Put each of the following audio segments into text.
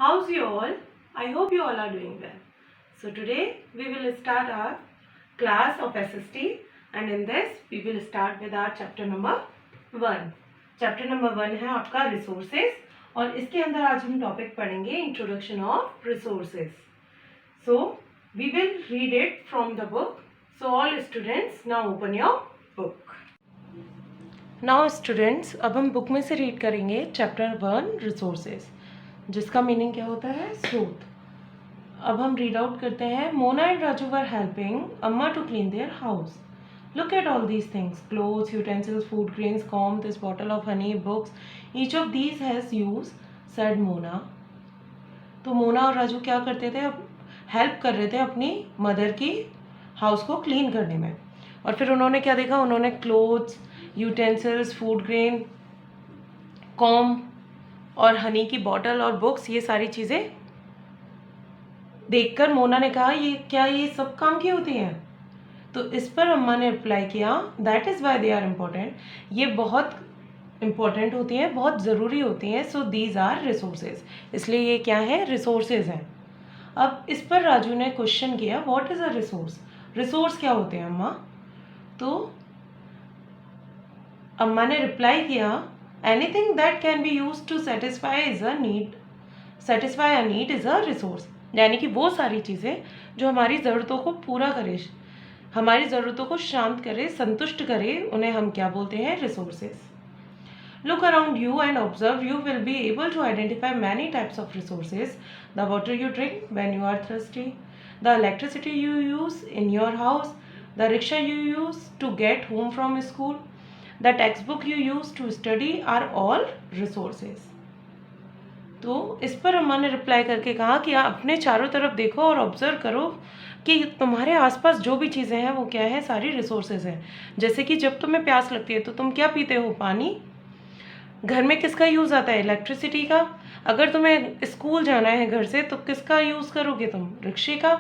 How's you all? I hope you all are doing well. So today we will start our class of SST, and in this we will start with our chapter number 1. Chapter number 1 है आपका resources और इसके अंदर आज हम topic पढ़ेंगे introduction of resources. So we will read it from the book. So all students now open your book. Now students, अब हम बुक में से रीड करेंगे चैप्टर 1 रिसोर्सेज, जिसका मीनिंग क्या होता है? स्रोत. अब हम रीड आउट करते हैं. Mona and Raju were helping amma to clean their house. Look at all these things: clothes, utensils, food grains, comb, this bottle of honey, books. Each of these has use, said Mona. तो मोना और राजू क्या करते थे? अब help कर रहे थे अपनी मदर की हाउस को क्लीन करने में. और फिर उन्होंने क्या देखा? उन्होंने clothes, utensils, food grain, com और हनी की बॉटल और बुक्स, ये सारी चीज़ें देखकर मोना ने कहा, ये सब काम की होती हैं? तो इस पर अम्मा ने रिप्लाई किया, that is why they are important. ये बहुत इम्पोर्टेंट होती हैं, बहुत ज़रूरी होती हैं. So these are resources. इसलिए ये क्या है? रिसोर्सेज हैं. अब इस पर राजू ने क्वेश्चन किया, what is a resource? Resource क्या होते हैं अम्मा? तो अम्मा ने रिप्लाई किया, anything that can be use to satisfy is a need. Satisfy a need is a resource. यानी कि वो सारी चीज़ें जो हमारी ज़रूरतों को पूरा करे, हमारी ज़रूरतों को शांत करे, संतुष्ट करे, उन्हें हम क्या बोलते हैं? Resources. Look around you and observe. You will be able to identify many types of resources. The water you drink when you are thirsty, the electricity you use in your house, the rickshaw you use to get home from school, the textbook you use to study are all resources. तो इस पर अम्मा ने reply करके कहा कि आप अपने चारों तरफ देखो और ऑब्जर्व करो कि तुम्हारे आसपास जो भी चीज़ें हैं वो क्या है? सारी रिसोर्सेज हैं. जैसे कि जब तुम्हें प्यास लगती है तो तुम क्या पीते हो? पानी. घर में किसका यूज़ आता है? इलेक्ट्रिसिटी का. अगर तुम्हें स्कूल जाना है घर से तो किसका यूज़ करोगे तुम? रिक्शे का.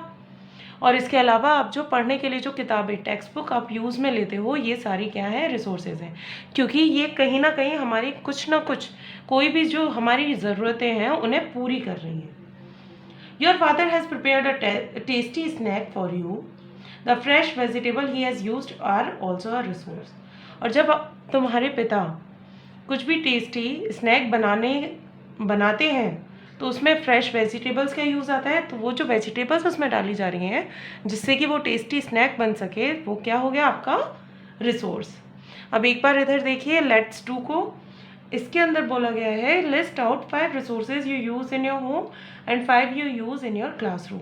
और इसके अलावा आप जो पढ़ने के लिए जो किताबें, टेक्स्ट बुक आप यूज़ में लेते हो, ये सारी क्या है? रिसोर्सेज हैं. क्योंकि ये कहीं ना कहीं हमारी कुछ ना कुछ, कोई भी जो हमारी ज़रूरतें हैं उन्हें पूरी कर रही है. Your father has prepared a tasty snack for you. The fresh vegetable he has used are also a resource. और जब तुम्हारे पिता कुछ भी टेस्टी स्नैक बनाते हैं तो उसमें फ्रेश वेजिटेबल्स का यूज़ आता है. तो वो जो वेजिटेबल्स उसमें डाली जा रही हैं जिससे कि वो टेस्टी स्नैक बन सके, वो क्या हो गया? आपका रिसोर्स. अब एक बार इधर देखिए लेट्स डू को. इसके अंदर बोला गया है, list out 5 resources you use in your home and 5 you use in your classroom.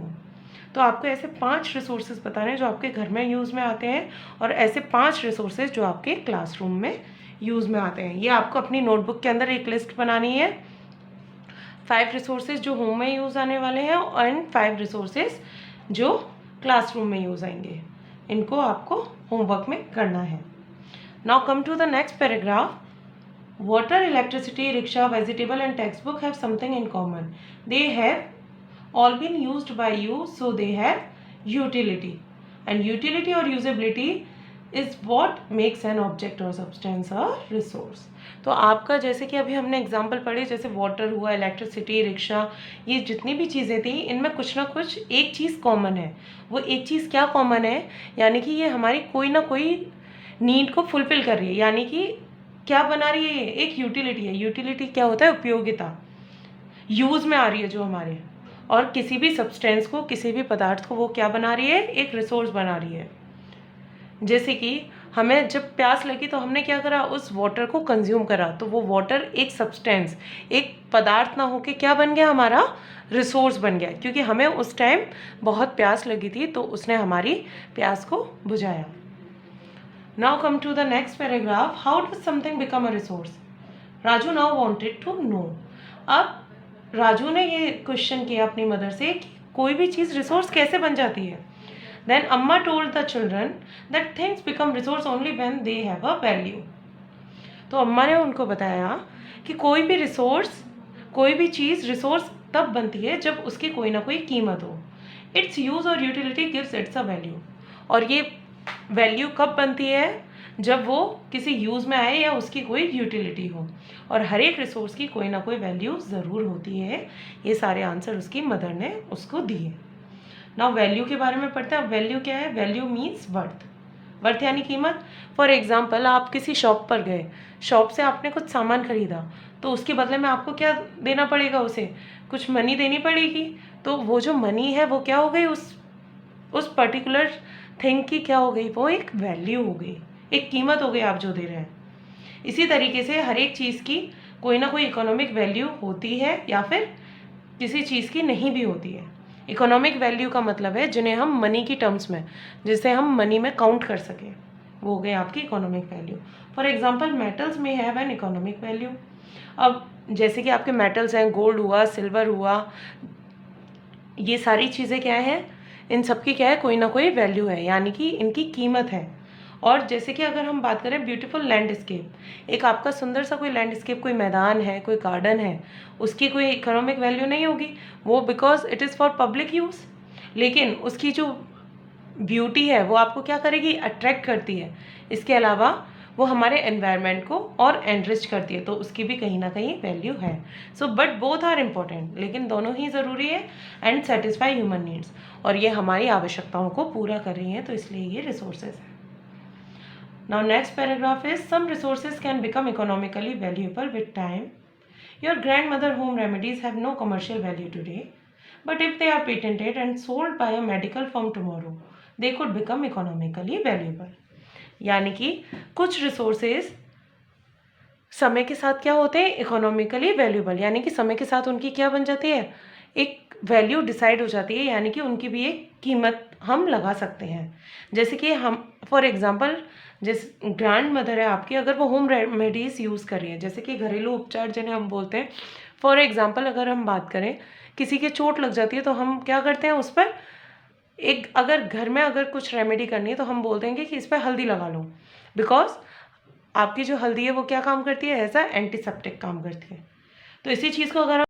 तो आपको ऐसे 5 रिसोर्सेज बताने जो आपके घर में यूज़ में आते हैं और ऐसे 5 रिसोर्सेज जो आपके क्लासरूम में यूज़ में आते हैं. ये आपको अपनी नोटबुक के अंदर एक लिस्ट बनानी है. 5 रिसोर्सेज जो होम में यूज़ आने वाले हैं एंड 5 रिसोर्सेज जो क्लासरूम में यूज़ आएंगे. इनको आपको होमवर्क में करना है. Now come to the next paragraph. Water, electricity, rickshaw, vegetable and textbook have something in common. They have all been used by you, so they have utility, and utility or usability is what makes an object or substance a resource. तो आपका जैसे कि अभी हमने example पढ़े, जैसे water हुआ, electricity, rickshaw, ये जितनी भी चीज़ें थी इनमें कुछ ना कुछ एक चीज़ कॉमन है. वो एक चीज़ क्या कॉमन है? यानी कि ये हमारी कोई ना कोई नीड को फुलफिल कर रही है. यानी कि क्या बना रही है? ये एक यूटिलिटी है. यूटिलिटी क्या होता है? उपयोगिता. यूज़ में आ रही है जो हमारे. और किसी भी सब्सटेंस को, किसी भी पदार्थ को वो क्या बना रही है? एक रिसोर्स बना रही है. जैसे कि हमें जब प्यास लगी तो हमने क्या करा? उस वाटर को कंज्यूम करा. तो वो वाटर एक सब्सटेंस, एक पदार्थ ना होके क्या बन गया? हमारा रिसोर्स बन गया. क्योंकि हमें उस टाइम बहुत प्यास लगी थी तो उसने हमारी प्यास को बुझाया. Now come to the next paragraph. How does something become a resource? Raju now wanted to know. अब राजू ने ये क्वेश्चन किया अपनी मदर से कि कोई भी चीज़ रिसोर्स कैसे बन जाती है. देन अम्मा told the children that things become resource only when they have a value. तो अम्मा ने उनको बताया कि कोई भी रिसोर्स, कोई भी चीज़ रिसोर्स तब बनती है जब उसकी कोई ना कोई कीमत हो. इट्स यूज़ और utility gives it's a value. और ये वैल्यू कब बनती है? जब वो किसी यूज़ में आए या उसकी कोई यूटिलिटी हो, और हर एक रिसोर्स की कोई ना कोई वैल्यू ज़रूर होती है। ये सारे आंसर उसकी मदर ने उसको दिए। नाउ वैल्यू के बारे में पढ़ते हैं। अब वैल्यू क्या है? Value means worth. वर्थ यानी कीमत। फॉर एग्जाम्पल, आप किसी शॉप पर गए, शॉप से आपने कुछ सामान खरीदा, तो उसके बदले में आपको क्या देना पड़ेगा? उसे कुछ मनी देनी पड़ेगी। तो वो जो मनी है वो क्या हो गई? उस पर्टिकुलर थिंग की क्या हो गई? वो एक वैल्यू हो गई, एक कीमत हो गई आप जो दे रहे हैं। इसी तरीके से हर एक चीज़ की कोई ना कोई इकोनॉमिक वैल्यू होती है या फिर किसी चीज़ की नहीं भी होती है। इकोनॉमिक वैल्यू का मतलब है जिन्हें हम मनी की टर्म्स में, जिसे हम मनी में काउंट कर सकें, वो हो गई आपकी economic value. For example, metals में हैव एन इकोनॉमिक वैल्यू। अब जैसे कि आपके मेटल्स हैं, गोल्ड हुआ, सिल्वर हुआ, ये सारी चीज़ें क्या हैं? इन सब की क्या है? कोई ना कोई वैल्यू है, यानी कि इनकी कीमत है। और जैसे कि अगर हम बात करें ब्यूटीफुल लैंडस्केप, एक आपका सुंदर सा कोई लैंडस्केप, कोई मैदान है, कोई गार्डन है, उसकी कोई इकोनॉमिक वैल्यू नहीं होगी, वो because it is for public use. लेकिन उसकी जो ब्यूटी है वो आपको क्या करेगी? अट्रैक्ट करती है। इसके अलावा वो हमारे एनवायरनमेंट को और एनरिच करती है, तो उसकी भी कहीं ना कहीं वैल्यू है। So but both are important, लेकिन दोनों ही ज़रूरी है एंड सेटिस्फाई ह्यूमन नीड्स, और ये हमारी आवश्यकताओं को पूरा कर रही हैं, तो इसलिए ये रिसोर्सेज हैं। Now next paragraph is some resources can become economically valuable with time. Your grandmother home remedies have no commercial value today, but if they are patented and sold by a medical firm tomorrow, they could become economically valuable। यानी कि कुछ resources समय के साथ क्या होते हैं? Economically valuable, यानी कि समय के साथ उनकी क्या बन जाती है? एक वैल्यू डिसाइड हो जाती है, यानी कि उनकी भी एक कीमत हम लगा सकते हैं। जैसे कि हम फॉर एग्जांपल, जिस ग्रैंड मदर है आपकी, अगर वो होम रेमेडीज़ यूज़ कर रही है, जैसे कि घरेलू उपचार जिन्हें हम बोलते हैं, फॉर एग्जांपल अगर हम बात करें, किसी के चोट लग जाती है तो हम क्या करते हैं? उस पर एक, अगर घर में अगर कुछ रेमेडी करनी है तो हम बोल देंगे कि इस पर हल्दी लगा लो, बिकॉज आपकी जो हल्दी है वो क्या काम करती है? एज अ एंटीसेप्टिक काम करती है। तो इसी चीज़ को अगर